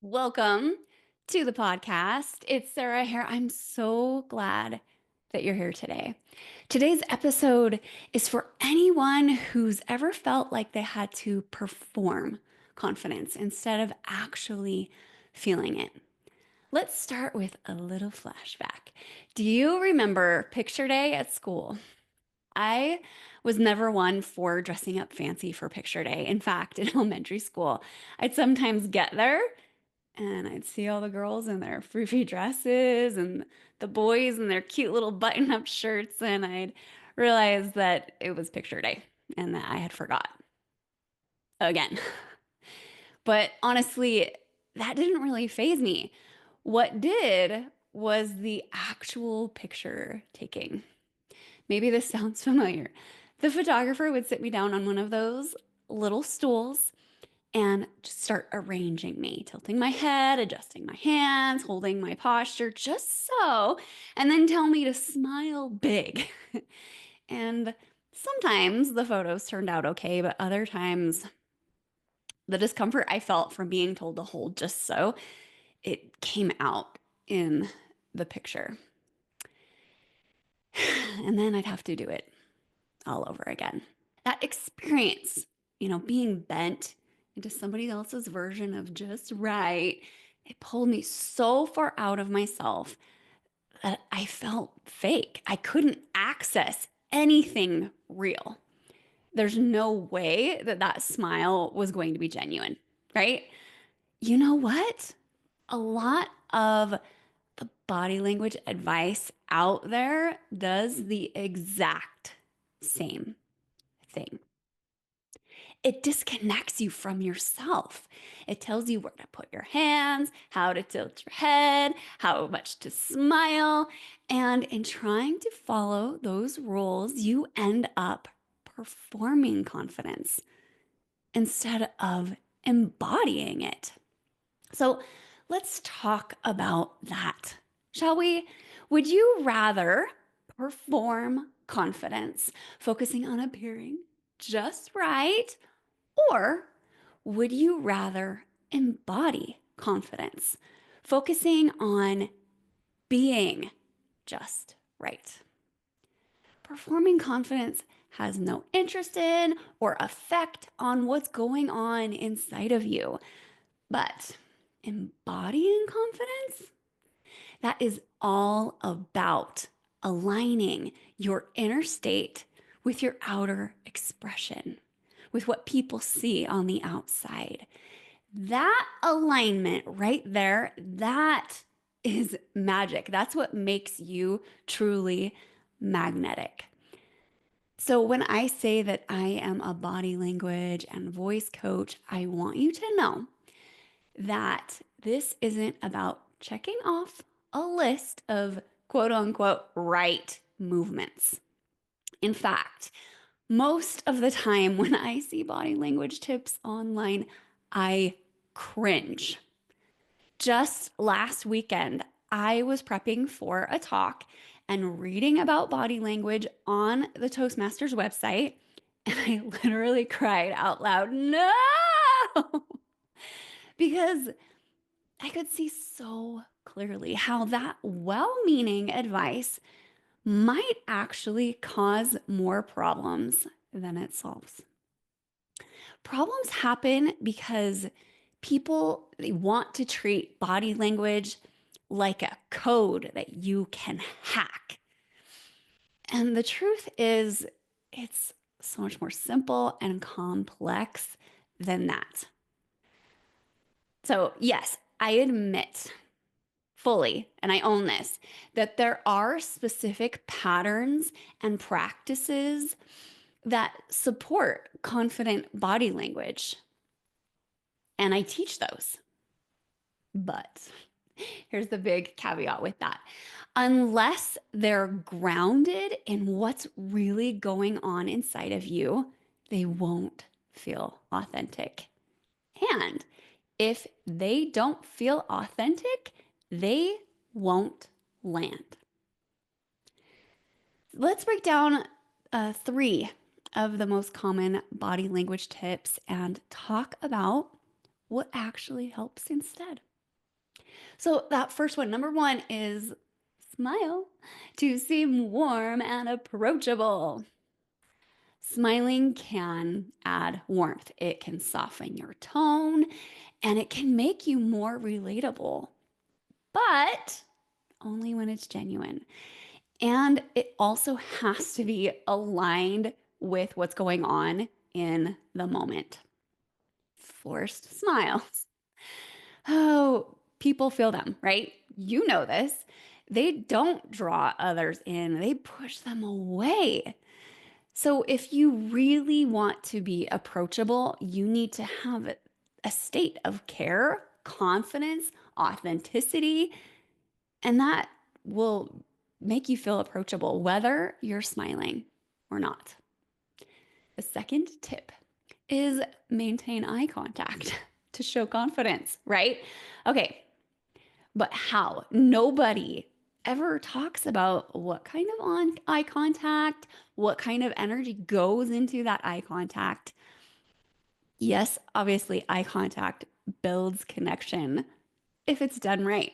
Welcome to the podcast. It's Sarah here. I'm so glad that you're here today. Today's episode is for anyone who's ever felt like they had to perform confidence instead of actually feeling it. Let's start with a little flashback. Do you remember picture day at school? I was never one for dressing up fancy for picture day. In fact, in elementary school, I'd sometimes get there and I'd see all the girls in their froofy dresses and the boys in their cute little button-up shirts, and I'd realize that it was picture day and that I had forgot again. But honestly, that didn't really faze me. What did was the actual picture taking. Maybe this sounds familiar. The photographer would sit me down on one of those little stools and just start arranging me, tilting my head, adjusting my hands, holding my posture just so, and then tell me to smile big. And sometimes the photos turned out okay, but other times the discomfort I felt from being told to hold just so, it came out in the picture. And then I'd have to do it all over again. That experience, being bent into somebody else's version of just right, it pulled me so far out of myself that I felt fake. I couldn't access anything real. There's no way that that smile was going to be genuine, right? You know what? A lot of the body language advice out there does the exact same thing. It disconnects you from yourself. It tells you where to put your hands, how to tilt your head, how much to smile. And in trying to follow those rules, you end up performing confidence instead of embodying it. So let's talk about that, shall we? Would you rather perform confidence, focusing on appearing just right? Or would you rather embody confidence, focusing on being just right? Performing confidence has no interest in or effect on what's going on inside of you. But embodying confidence, that is all about aligning your inner state with your outer expression, with what people see on the outside. That alignment right there, that is magic. That's what makes you truly magnetic. So, when I say that I am a body language and voice coach, I want you to know that this isn't about checking off a list of quote unquote right movements. In fact, most of the time when I see body language tips online, I cringe. Just last weekend, I was prepping for a talk and reading about body language on the Toastmasters website, and I literally cried out loud, no! Because I could see so clearly how that well meaning advice might actually cause more problems than it solves. Problems happen because people they want to treat body language like a code that you can hack. And the truth is, it's so much more simple and complex than that. So, yes, I admit fully, and I own this, that there are specific patterns and practices that support confident body language. And I teach those. But here's the big caveat with that. Unless they're grounded in what's really going on inside of you, they won't feel authentic. And if they don't feel authentic, they won't land. Let's break down three of the most common body language tips and talk about what actually helps instead. So that first one, number one is smile to seem warm and approachable. Smiling can add warmth. It can soften your tone and it can make you more relatable, but only when it's genuine. And it also has to be aligned with what's going on in the moment. Forced smiles. Oh, people feel them, right? You know this. They don't draw others in, they push them away. So, if you really want to be approachable, you need to have a state of care, confidence, authenticity, and that will make you feel approachable, whether you're smiling or not. The second tip is maintain eye contact to show confidence, right? Okay, but how? Nobody ever talks about what kind of on eye contact, what kind of energy goes into that eye contact. Yes, obviously, eye contact builds connection if it's done right.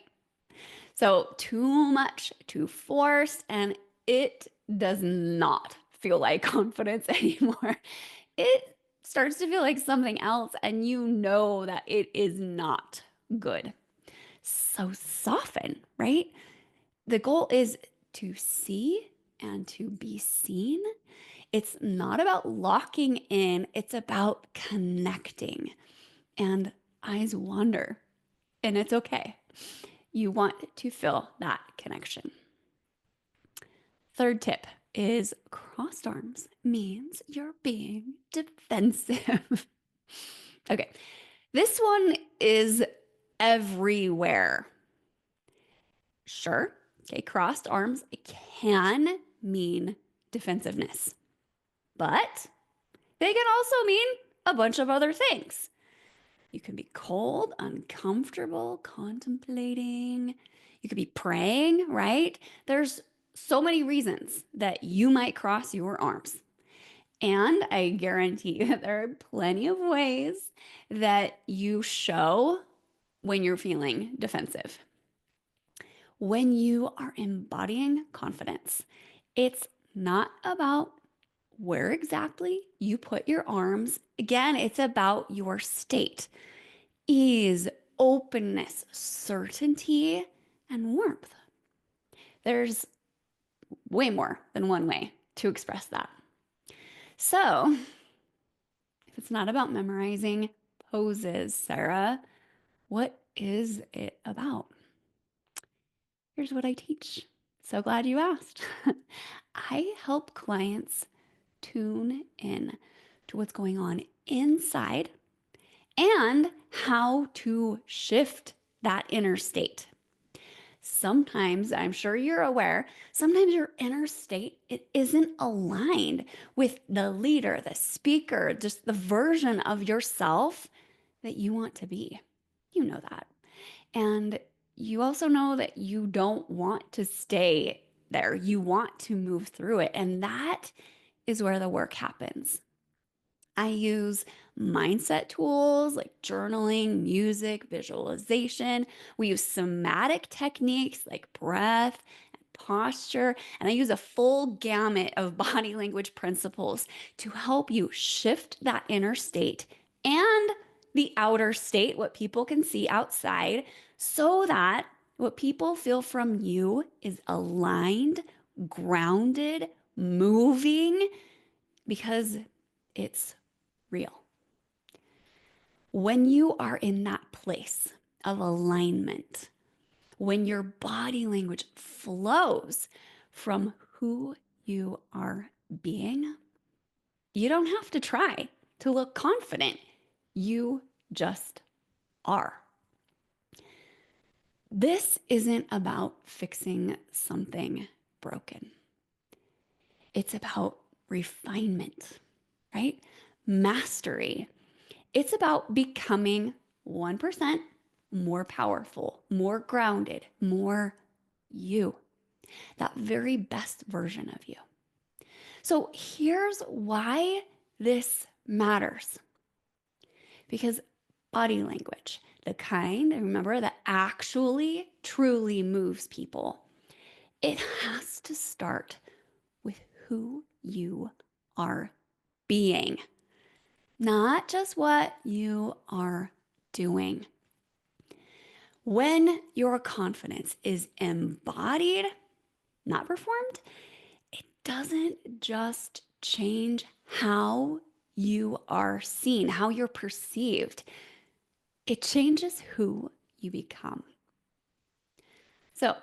So, too much, too forced, and it does not feel like confidence anymore. It starts to feel like something else, and you know that it is not good. So, soften, right? The goal is to see and to be seen. It's not about locking in, it's about connecting. And eyes wander, and it's okay. You want to feel that connection. Third tip is crossed arms means you're being defensive. Okay, this one is everywhere. Sure, okay, crossed arms it can mean defensiveness, but they can also mean a bunch of other things. You can be cold, uncomfortable, contemplating. You could be praying, right? There's so many reasons that you might cross your arms. And I guarantee you that there are plenty of ways that you show when you're feeling defensive. When you are embodying confidence, it's not about where exactly you put your arms. Again, it's about your state, ease, openness, certainty, and warmth. There's way more than one way to express that. So, if it's not about memorizing poses, Sarah, what is it about? Here's what I teach. So glad you asked. I help clients tune in to what's going on inside and how to shift that inner state. Sometimes, I'm sure you're aware, sometimes your inner state it isn't aligned with the leader, the speaker, just the version of yourself that you want to be. You know that. And you also know that you don't want to stay there. You want to move through it. And that is where the work happens. I use mindset tools like journaling, music, visualization. We use somatic techniques like breath and posture. And I use a full gamut of body language principles to help you shift that inner state and the outer state, what people can see outside, so that what people feel from you is aligned, grounded, moving, because it's real. When you are in that place of alignment, when your body language flows from who you are being, you don't have to try to look confident. You just are. This isn't about fixing something broken. It's about refinement, right? Mastery. It's about becoming 1% more powerful, more grounded, more you, that very best version of you. So here's why this matters. Because body language, the kind, remember, that actually truly moves people. It has to start with who you are being, not just what you are doing. When your confidence is embodied, not performed, it doesn't just change how you are seen, how you're perceived. It changes who you become. So,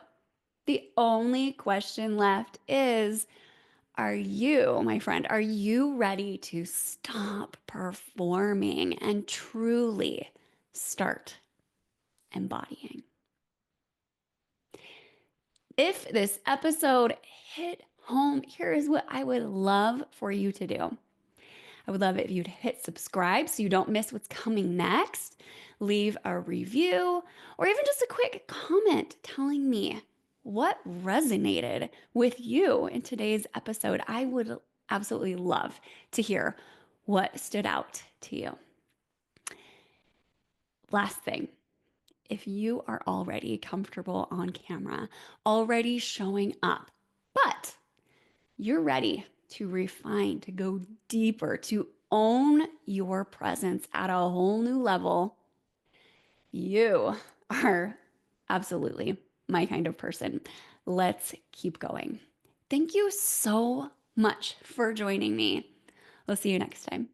the only question left is, are you, my friend, are you ready to stop performing and truly start embodying? If this episode hit home, here is what I would love for you to do. I would love it if you'd hit subscribe so you don't miss what's coming next. Leave a review or even just a quick comment telling me what resonated with you in today's episode. I would absolutely love to hear what stood out to you. Last thing, if you are already comfortable on camera, already showing up, but you're ready to refine, to go deeper, to own your presence at a whole new level, you are absolutely my kind of person. Let's keep going. Thank you so much for joining me. We'll see you next time.